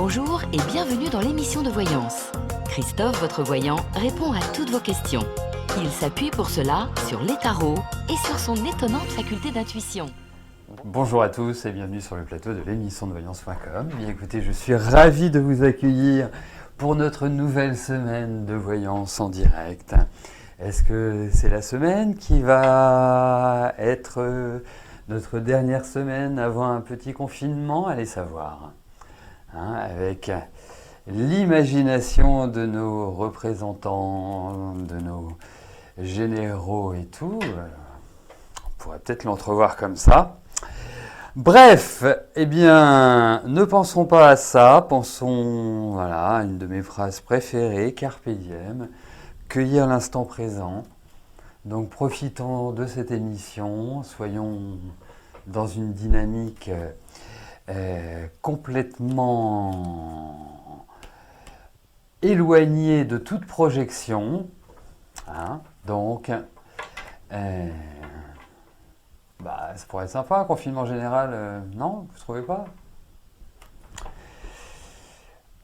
Bonjour et bienvenue dans l'émission de voyance. Christophe, votre voyant, répond à toutes vos questions. Il s'appuie pour cela sur les tarots et sur son étonnante faculté d'intuition. Bonjour à tous et bienvenue sur le plateau de l'émission de voyance.com. Bien écoutez, je suis ravi de vous accueillir pour notre nouvelle semaine de voyance en direct. Est-ce que c'est la semaine qui va être notre dernière semaine avant un petit confinement? Allez savoir. Avec l'imagination de nos représentants, de nos généraux et tout, on pourrait peut-être l'entrevoir comme ça. Bref, eh bien, ne pensons pas à ça, pensons, voilà, à une de mes phrases préférées, Carpe diem, cueillir l'instant présent. Donc profitons de cette émission, soyons dans une dynamique complètement éloignée de toute projection. Donc, ça pourrait être sympa, un confinement général, non? Vous ne trouvez pas?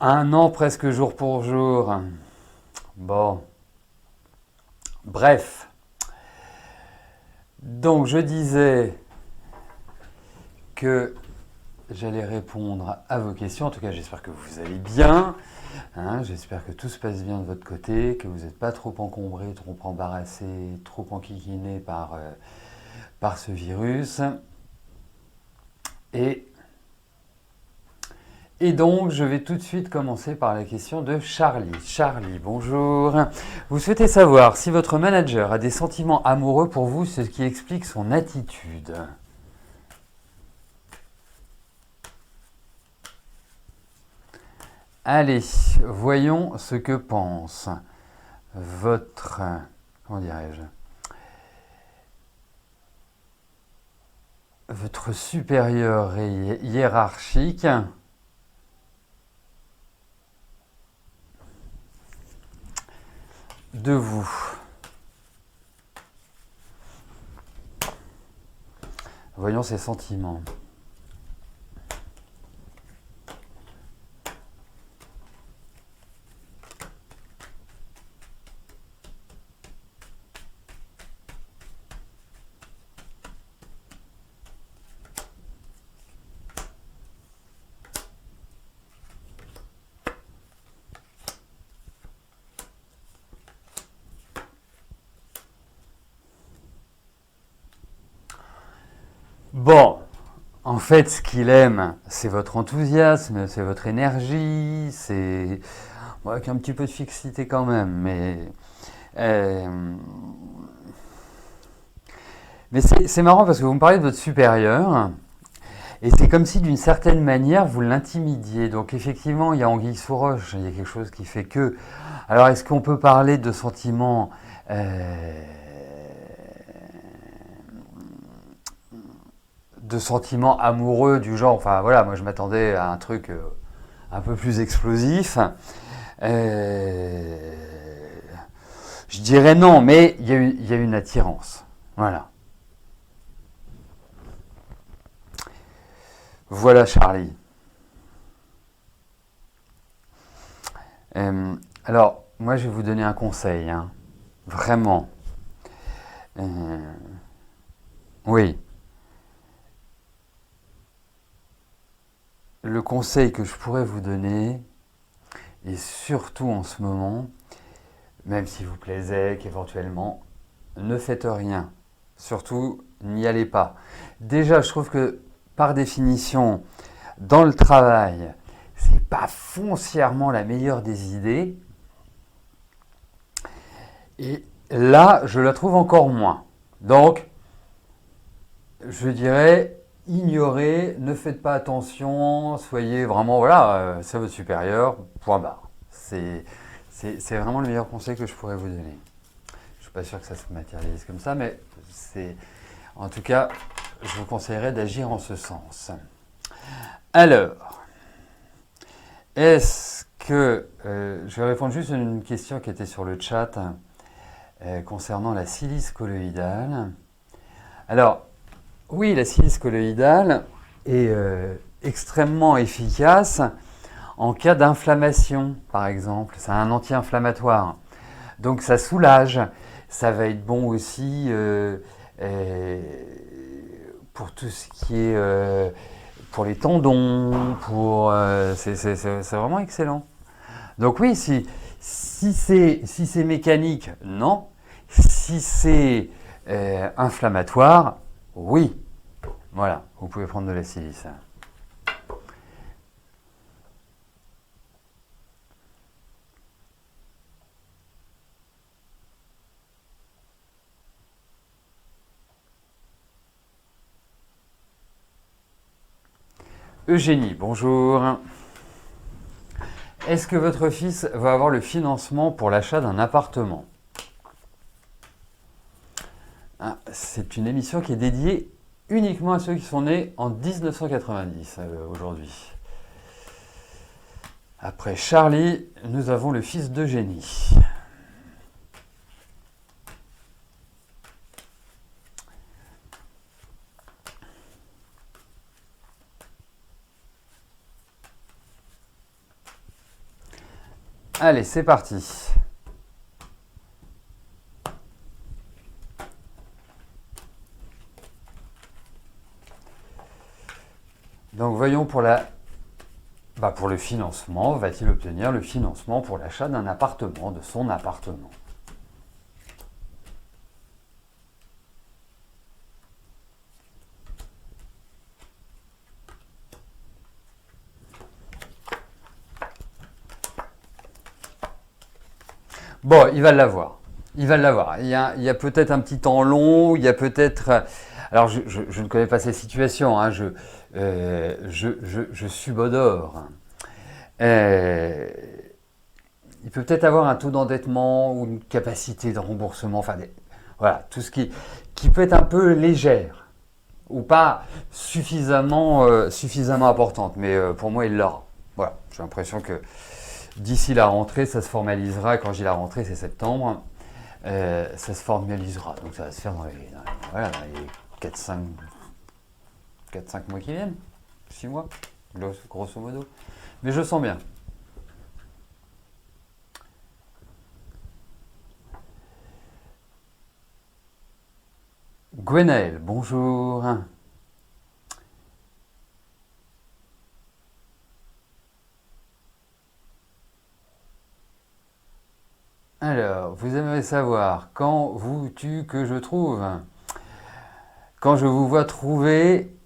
Un an presque jour pour jour. Bon. Bref. Donc, je disais que j'allais répondre à vos questions. En tout cas, j'espère que vous allez bien. J'espère que tout se passe bien de votre côté, que vous n'êtes pas trop encombré, trop embarrassé, trop enquiquiné par ce virus. Et donc, je vais tout de suite commencer par la question de Charlie. Charlie, bonjour. Vous souhaitez savoir si votre manager a des sentiments amoureux pour vous, ce qui explique son attitude. Allez, voyons ce que pense votre, comment dirais-je, votre supérieur hiérarchique de vous. Voyons ses sentiments. Bon, en fait, ce qu'il aime, c'est votre enthousiasme, c'est votre énergie, c'est avec un petit peu de fixité quand même, mais c'est marrant parce que vous me parlez de votre supérieur, et c'est comme si d'une certaine manière vous l'intimidiez. Donc effectivement, il y a anguille sous roche, il y a quelque chose qui fait que. Alors est-ce qu'on peut parler de sentiments amoureux du genre, enfin voilà, moi je m'attendais à un truc un peu plus explosif. Je dirais non, mais il y a une attirance. Voilà. Voilà Charlie. Alors, moi je vais vous donner un conseil, vraiment. Oui. Le conseil que je pourrais vous donner, et surtout en ce moment, même s'il vous plaisait qu'éventuellement, ne faites rien. Surtout, n'y allez pas. Déjà, je trouve que, par définition, dans le travail, c'est pas foncièrement la meilleure des idées. Et là, je la trouve encore moins. Donc, je dirais, ignorez, ne faites pas attention, soyez vraiment, voilà, c'est votre supérieur, point barre. C'est vraiment le meilleur conseil que je pourrais vous donner. Je ne suis pas sûr que ça se matérialise comme ça, mais en tout cas, je vous conseillerais d'agir en ce sens. Alors, est-ce que, je vais répondre juste à une question qui était sur le chat concernant la silice colloïdale. Alors, oui, la silice colloïdale est extrêmement efficace en cas d'inflammation, par exemple. C'est un anti-inflammatoire. Donc ça soulage. Ça va être bon aussi pour tout ce qui est pour les tendons. C'est vraiment excellent. Donc oui, si c'est mécanique, non. Si c'est inflammatoire, oui. Voilà, vous pouvez prendre de la silice. Eugénie, bonjour. Est-ce que votre fils va avoir le financement pour l'achat d'un appartement? C'est une émission qui est dédiée uniquement à ceux qui sont nés en 1990 aujourd'hui. Après Charlie, nous avons le fils d'Eugénie. Allez, c'est parti. Donc voyons pour pour le financement, va-t-il obtenir le financement pour l'achat d'un appartement, de son appartement? Bon, il va l'avoir. Il va l'avoir. Il y a peut-être un petit temps long, il y a peut-être... Alors, je ne connais pas ces situations, hein, je subodore. Il peut peut-être avoir un taux d'endettement ou une capacité de remboursement, enfin, voilà, tout ce qui peut être un peu légère ou pas suffisamment importante, mais pour moi, il l'aura. Voilà, j'ai l'impression que d'ici la rentrée, ça se formalisera. Quand je dis la rentrée, c'est septembre. Ça se formalisera. Donc ça va se faire dans les 4-5 mois qui viennent. 6 mois, grosso modo. Mais je sens bien. Gwenaël, bonjour. Alors, vous aimeriez savoir quand vous-tu que je trouve? Quand je vous vois trouver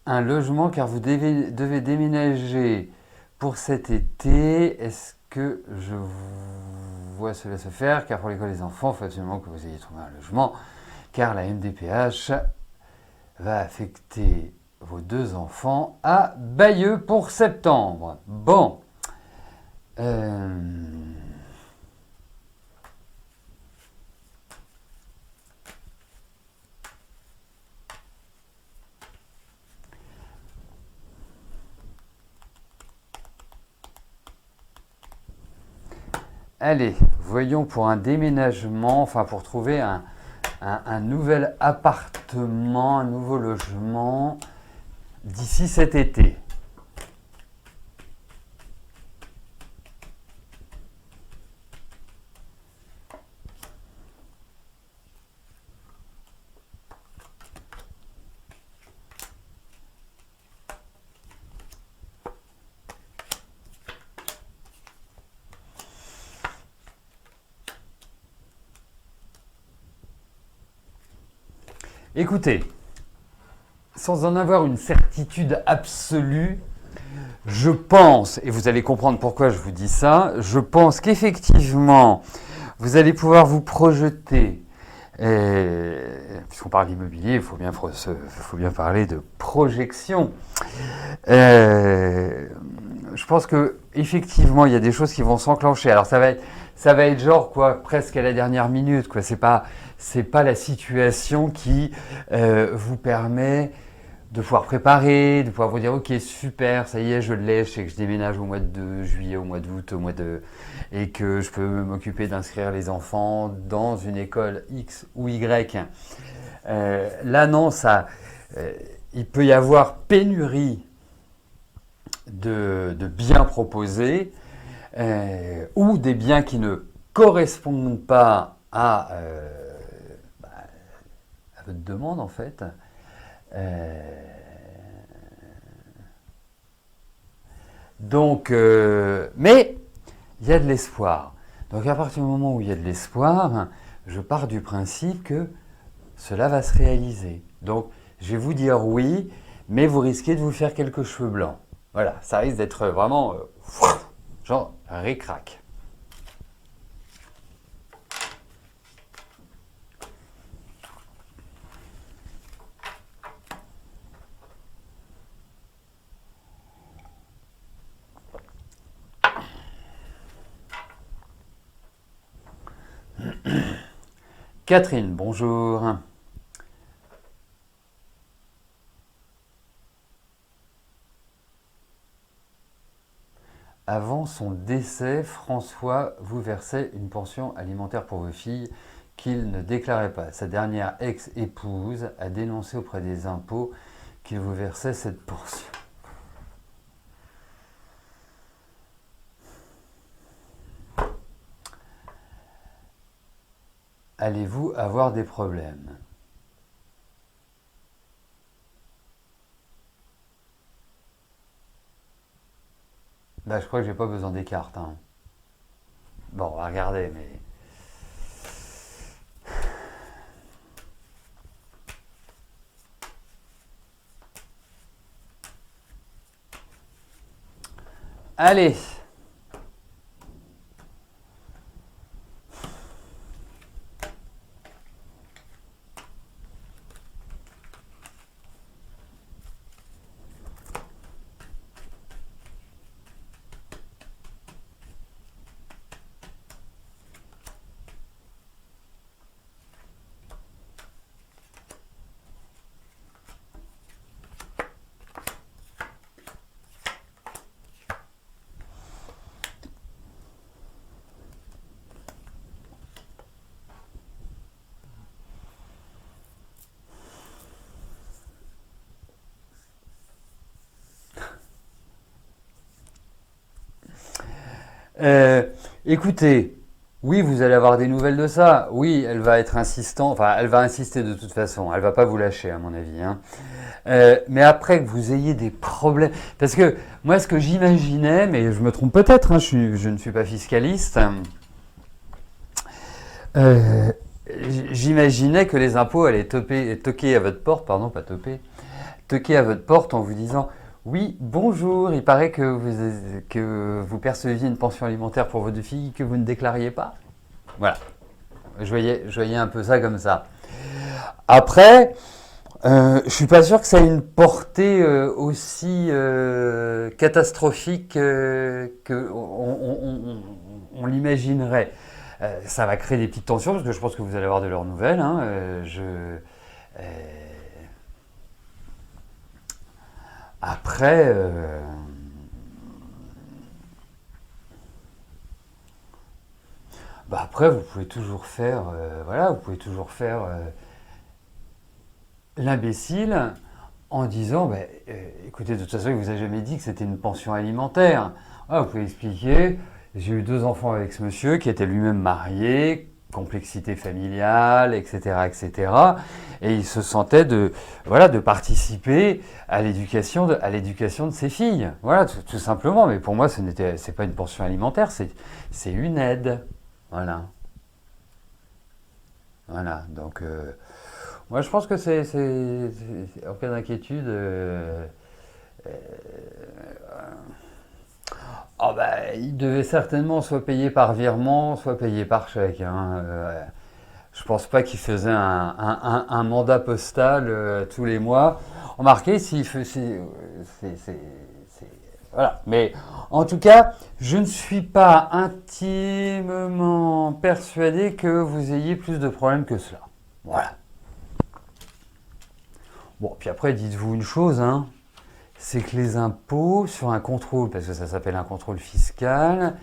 un logement car vous devez déménager pour cet été, est-ce que je vois cela se faire? Car pour l'école des enfants, il faut absolument que vous ayez trouvé un logement car la MDPH va affecter vos 2 enfants à Bayeux pour septembre. Bon. Allez, voyons pour un déménagement, enfin pour trouver un nouvel appartement, un nouveau logement d'ici cet été. Écoutez, sans en avoir une certitude absolue, je pense, et vous allez comprendre pourquoi je vous dis ça, je pense qu'effectivement, vous allez pouvoir vous projeter, puisqu'on parle d'immobilier, il faut bien parler de projection. Je pense que effectivement, il y a des choses qui vont s'enclencher. Alors ça va être genre quoi, presque à la dernière minute, quoi. C'est pas la situation qui vous permet de pouvoir préparer, de pouvoir vous dire ok super, ça y est, je l'ai, je sais que je déménage au mois de juillet, au mois d'août, et que je peux m'occuper d'inscrire les enfants dans une école X ou Y. Là non, il peut y avoir pénurie de biens proposés ou des biens qui ne correspondent pas à votre demande en fait. Donc, mais il y a de l'espoir. Donc à partir du moment où il y a de l'espoir, je pars du principe que cela va se réaliser. Donc je vais vous dire oui, mais vous risquez de vous faire quelques cheveux blancs. Voilà, ça risque d'être vraiment genre ric-rac. Catherine, bonjour. Avant son décès, François vous versait une pension alimentaire pour vos filles qu'il ne déclarait pas. Sa dernière ex-épouse a dénoncé auprès des impôts qu'il vous versait cette pension. Allez-vous avoir des problèmes? Bah, je crois que j'ai pas besoin des cartes. Hein. Bon, on va regarder, mais... Allez! Écoutez, oui, vous allez avoir des nouvelles de ça. Oui, elle va être insistante. Enfin, elle va insister de toute façon. Elle va pas vous lâcher, à mon avis. Hein. Mais après que vous ayez des problèmes, parce que moi, ce que j'imaginais, mais je me trompe peut-être, hein, je ne suis pas fiscaliste. J'imaginais que les impôts allaient toquer à votre porte, pardon, pas toquer à votre porte en vous disant. Oui, bonjour, il paraît que vous perceviez une pension alimentaire pour votre fille que vous ne déclariez pas. Voilà, je voyais un peu ça comme ça. Après, je suis pas sûr que ça ait une portée aussi catastrophique qu'on l'imaginerait. Ça va créer des petites tensions parce que je pense que vous allez avoir de leurs nouvelles. Hein, Après, après, vous pouvez toujours faire, voilà, vous pouvez toujours faire l'imbécile en disant, écoutez, de toute façon, il vous a jamais dit que c'était une pension alimentaire. Vous pouvez expliquer, j'ai eu 2 enfants avec ce monsieur qui était lui-même marié, complexité familiale, etc., etc. Et il se sentait de participer à l'éducation de ses filles. Voilà, tout simplement. Mais pour moi, c'est pas une pension alimentaire, c'est une aide. Voilà. Voilà. Donc, moi, je pense que c'est en cas d'inquiétude. Il devait certainement soit payer par virement, soit payer par chèque. Hein. Je pense pas qu'il faisait un mandat postal tous les mois. Remarquez, s'il faisait... Voilà. Mais en tout cas, je ne suis pas intimement persuadé que vous ayez plus de problèmes que cela. Voilà. Bon, puis après, dites-vous une chose, hein, c'est que les impôts, sur un contrôle, parce que ça s'appelle un contrôle fiscal,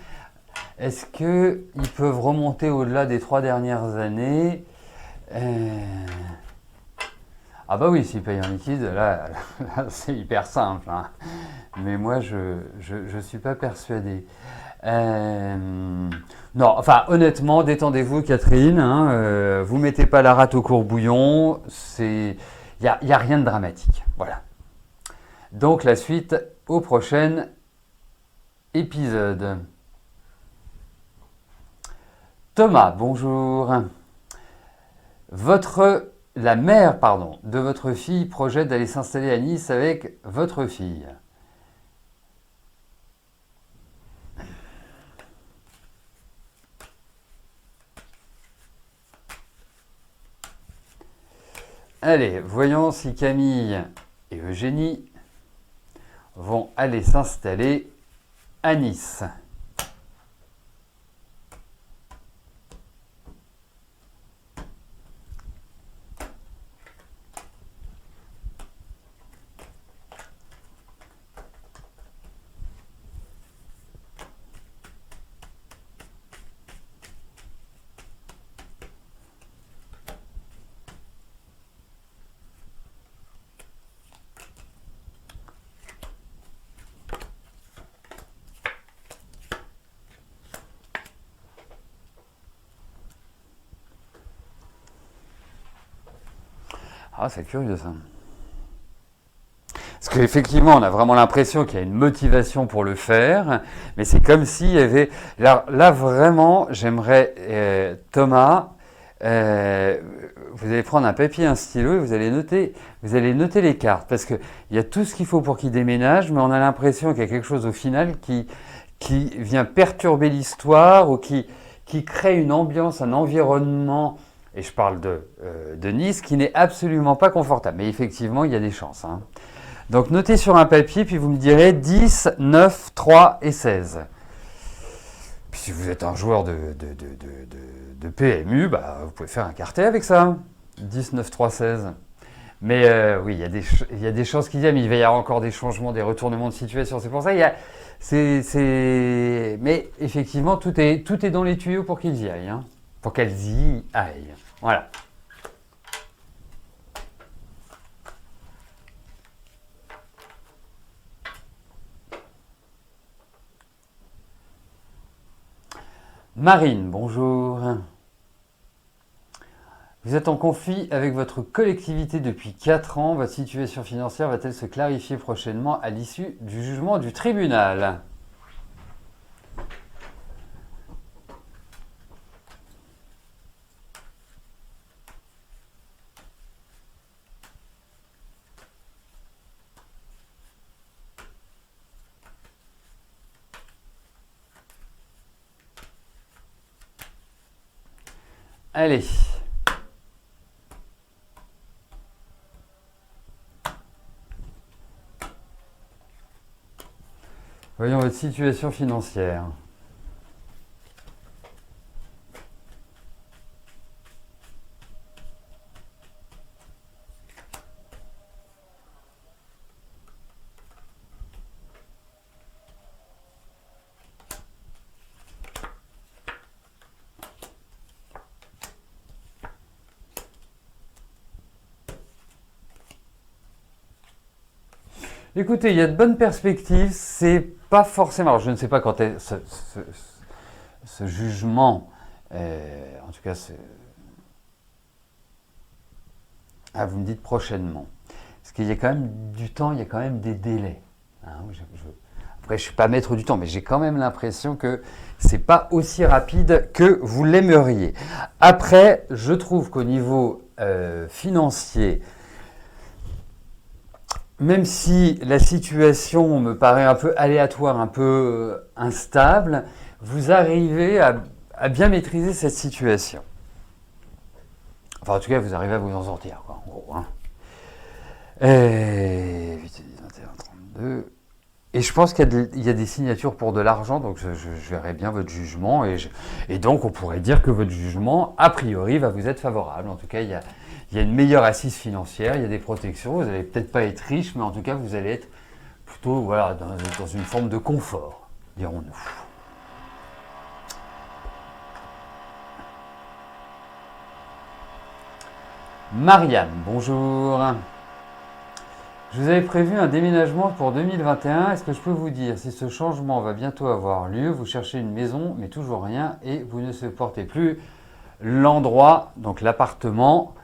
est-ce qu'ils peuvent remonter au-delà des 3 dernières années Ah bah oui, s'ils payent en liquide, là c'est hyper simple. Hein. mais moi, je suis pas persuadé. Non, enfin, honnêtement, détendez-vous, Catherine. Hein, vous mettez pas la rate au courbouillon. Y a rien de dramatique. Voilà. Donc, la suite au prochain épisode. Thomas, bonjour. La mère, de votre fille projette d'aller s'installer à Nice avec votre fille. Allez, voyons si Camille et Eugénie vont aller s'installer à Nice. Ah, c'est curieux ça. Parce qu'effectivement, on a vraiment l'impression qu'il y a une motivation pour le faire, mais c'est comme s'il y avait... Là vraiment, j'aimerais, Thomas, vous allez prendre un papier, un stylo et vous allez noter les cartes, parce qu'il y a tout ce qu'il faut pour qu'il déménage, mais on a l'impression qu'il y a quelque chose au final qui vient perturber l'histoire ou qui crée une ambiance, un environnement, et je parle de Nice, qui n'est absolument pas confortable. Mais effectivement, il y a des chances. Hein. Donc notez sur un papier, puis vous me direz 10, 9, 3 et 16. Puis si vous êtes un joueur de PMU, bah, vous pouvez faire un quartet avec ça. 10, 9, 3, 16. Mais oui, il y a des chances qu'il y ait, mais il va y avoir encore des changements, des retournements de situation. C'est pour ça mais effectivement, tout est dans les tuyaux pour qu'ils y aillent. Hein, pour qu'elles y aillent. Voilà. Marine, bonjour. Vous êtes en conflit avec votre collectivité depuis 4 ans. Votre situation financière va-t-elle se clarifier prochainement à l'issue du jugement du tribunal ? Allez. Voyons votre situation financière. Écoutez, il y a de bonnes perspectives, c'est pas forcément... Alors je ne sais pas quand est ce jugement, en tout cas, vous me dites prochainement. Parce qu'il y a quand même du temps, il y a quand même des délais. Hein, après, je ne suis pas maître du temps, mais j'ai quand même l'impression que c'est pas aussi rapide que vous l'aimeriez. Après, je trouve qu'au niveau financier, même si la situation me paraît un peu aléatoire, un peu instable, vous arrivez à bien maîtriser cette situation. Enfin, en tout cas, vous arrivez à vous en sortir, quoi, en gros. Hein. Et 8, 10, 21, 32. Et je pense qu'il y a des signatures pour de l'argent, donc je verrai bien votre jugement. Et donc, on pourrait dire que votre jugement, a priori, va vous être favorable. En tout cas, il y a une meilleure assise financière, il y a des protections. Vous n'allez peut-être pas être riche, mais en tout cas, vous allez être plutôt voilà, dans une forme de confort, dirons-nous. Marianne, bonjour. Je vous avais prévu un déménagement pour 2021. Est-ce que je peux vous dire si ce changement va bientôt avoir lieu? Vous cherchez une maison, mais toujours rien, et vous ne supportez plus l'endroit, donc l'appartement,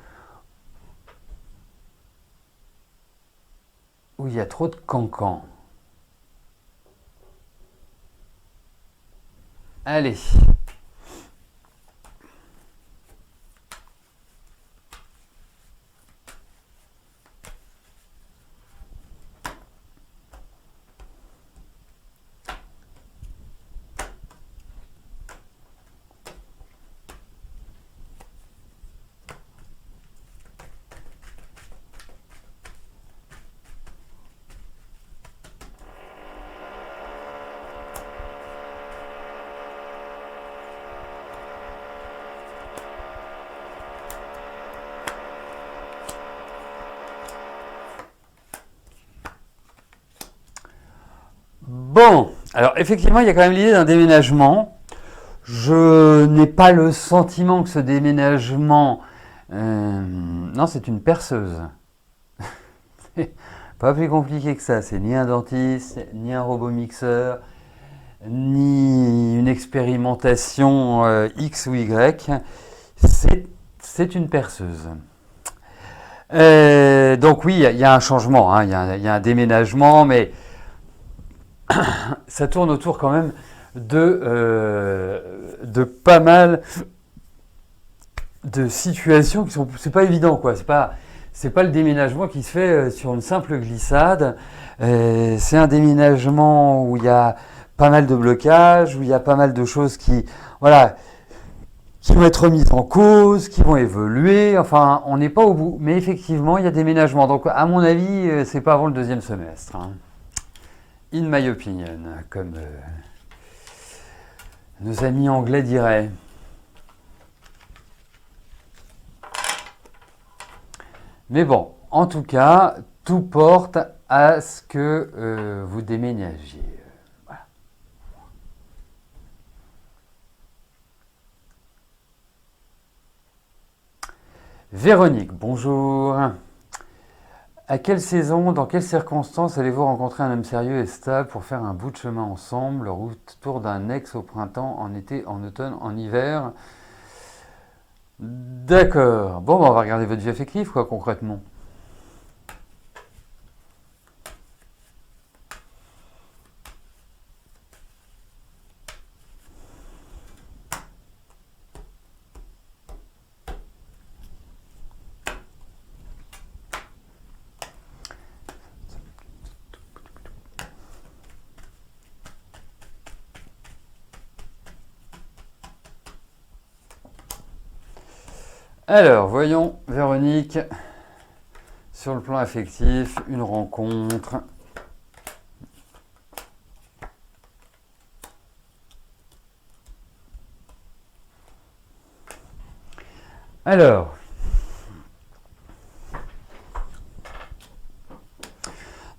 où il y a trop de cancans. Allez. Bon, alors effectivement, il y a quand même l'idée d'un déménagement. Je n'ai pas le sentiment que ce déménagement... non, c'est une perceuse. C'est pas plus compliqué que ça. C'est ni un dentiste, ni un robot mixeur, ni une expérimentation X ou Y. C'est une perceuse. Donc oui, il y a un changement, hein, il y a un déménagement, mais ça tourne autour quand même de pas mal de situations qui sont, c'est pas évident quoi, c'est pas le déménagement qui se fait sur une simple glissade, c'est un déménagement où il y a pas mal de blocages, où il y a pas mal de choses qui, voilà, qui vont être remises en cause, qui vont évoluer, enfin on n'est pas au bout, mais effectivement il y a déménagement, donc à mon avis c'est pas avant le deuxième semestre, hein. In my opinion, comme nos amis anglais diraient. Mais bon, en tout cas, tout porte à ce que vous déménagiez. Voilà. Véronique, bonjour. À quelle saison, dans quelles circonstances allez-vous rencontrer un homme sérieux et stable pour faire un bout de chemin ensemble, le retour d'un ex au printemps, en été, en automne, en hiver? D'accord. Bon, on va regarder votre vie affective, quoi, concrètement. Alors, voyons, Véronique, sur le plan affectif, une rencontre. Alors,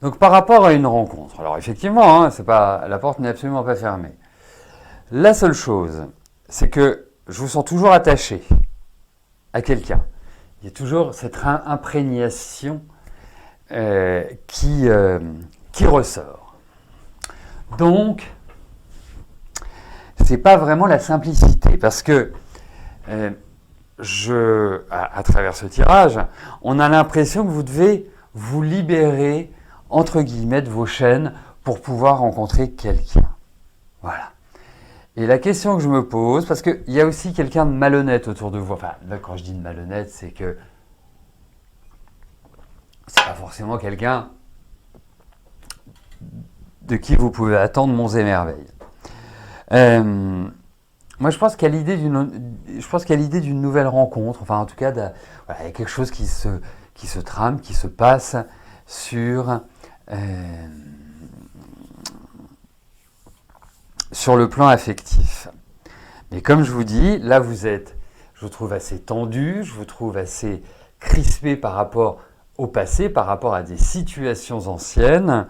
donc par rapport à une rencontre, alors effectivement, hein, la porte n'est absolument pas fermée. La seule chose, c'est que je vous sens toujours attaché à quelqu'un. Il y a toujours cette imprégnation qui ressort. Donc, c'est pas vraiment la simplicité, parce que à travers ce tirage, on a l'impression que vous devez vous libérer, entre guillemets, de vos chaînes pour pouvoir rencontrer quelqu'un. Voilà. Et la question que je me pose, parce qu'il y a aussi quelqu'un de malhonnête autour de vous, enfin, là, quand je dis de malhonnête, c'est que c'est pas forcément quelqu'un de qui vous pouvez attendre monts et merveilles. Moi, je pense qu'il y a l'idée d'une nouvelle rencontre, enfin, en tout cas, voilà, il y a quelque chose qui se trame, qui se passe sur le plan affectif. Mais comme je vous dis, là vous êtes, je vous trouve assez tendu, je vous trouve assez crispé par rapport au passé, par rapport à des situations anciennes.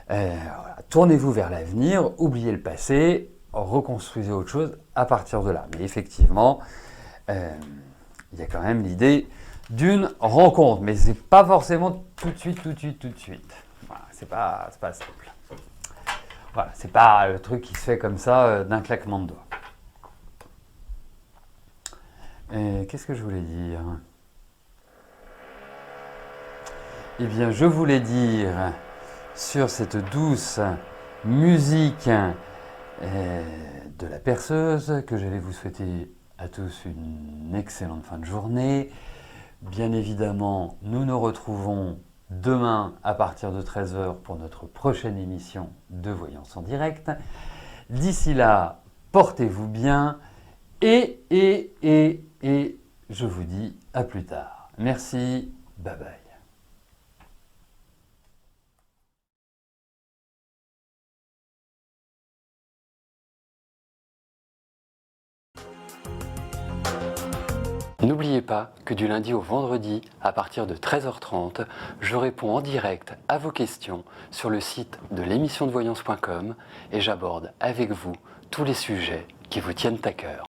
Voilà, tournez-vous vers l'avenir, oubliez le passé, reconstruisez autre chose à partir de là. Mais effectivement, il y a quand même l'idée d'une rencontre. Mais c'est pas forcément tout de suite. Voilà, c'est pas simple. Voilà, c'est pas le truc qui se fait comme ça d'un claquement de doigts. Et qu'est-ce que je voulais dire? Eh bien, je voulais dire sur cette douce musique de la perceuse que j'allais vous souhaiter à tous une excellente fin de journée. Bien évidemment, nous nous retrouvons demain à partir de 13 h pour notre prochaine émission de Voyance en direct. D'ici là, portez-vous bien et je vous dis à plus tard. Merci, bye bye. N'oubliez pas que du lundi au vendredi, à partir de 13h30, je réponds en direct à vos questions sur le site de l'émissiondevoyance.com et j'aborde avec vous tous les sujets qui vous tiennent à cœur.